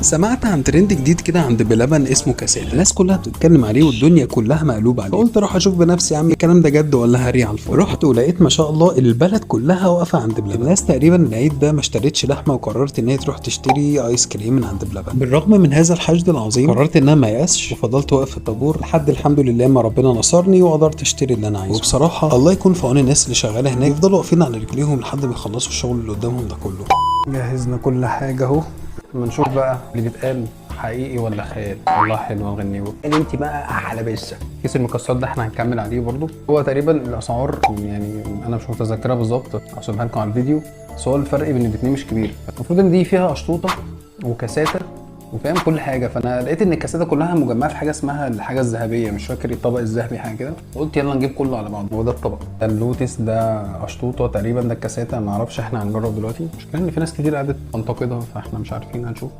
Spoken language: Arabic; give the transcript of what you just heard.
سمعت عن ترند جديد كده عند بلبن اسمه كاسات، الناس كلها بتتكلم عليه والدنيا كلها مقلوبه عليه. قلت اروح اشوف بنفسي يا عم الكلام ده جد ولا هري على الفاضي. رحت ولقيت ما شاء الله البلد كلها واقفه عند بلبن. الناس تقريبا العيد ده ما اشترتش لحمه وقررت ان هي تروح تشتري ايس كريم من عند بلبن. بالرغم من هذا الحشد العظيم قررت ان انا ما يأسش وفضلت واقف في الطابور لحد الحمد لله ما ربنا نصرني وقدرت اشتري اللي انا عايزه. وبصراحه الله يكون في عون الناس اللي شغاله هناك، يفضلوا واقفين على رجليهم لحد ما يخلصوا الشغل اللي قدامهم ده كله. جهزنا كل حاجه اهو، اما نشوف بقى اللي بيتقال حقيقي ولا خيال. والله حلوه الغنيوه اللي انت بقى على بسه. كيس المكسرات ده احنا هنكمل عليه برضو. هو تقريبا الاسعار يعني انا مش متذكرها بالظبط، هسيبها لكم على الفيديو، بس هو الفرق بين الاثنين مش كبير. المفروض ان دي فيها اشطوطه وكاساته وفاهم كل حاجه، فانا لقيت ان الكاساته كلها مجمعه في حاجه اسمها الحاجه الذهبيه، مش فاكر الطبق الذهبي حاجه كده. قلت يلا نجيب كله على بعضه. هو ده الطبق، ده اللوتس، ده اشطوطه تقريبا، ده الكاساته ما اعرفش. احنا هنجرب دلوقتي. مش كان ان في ناس كتير قعدت تنتقدها، فاحنا مش عارفين، هنشوف.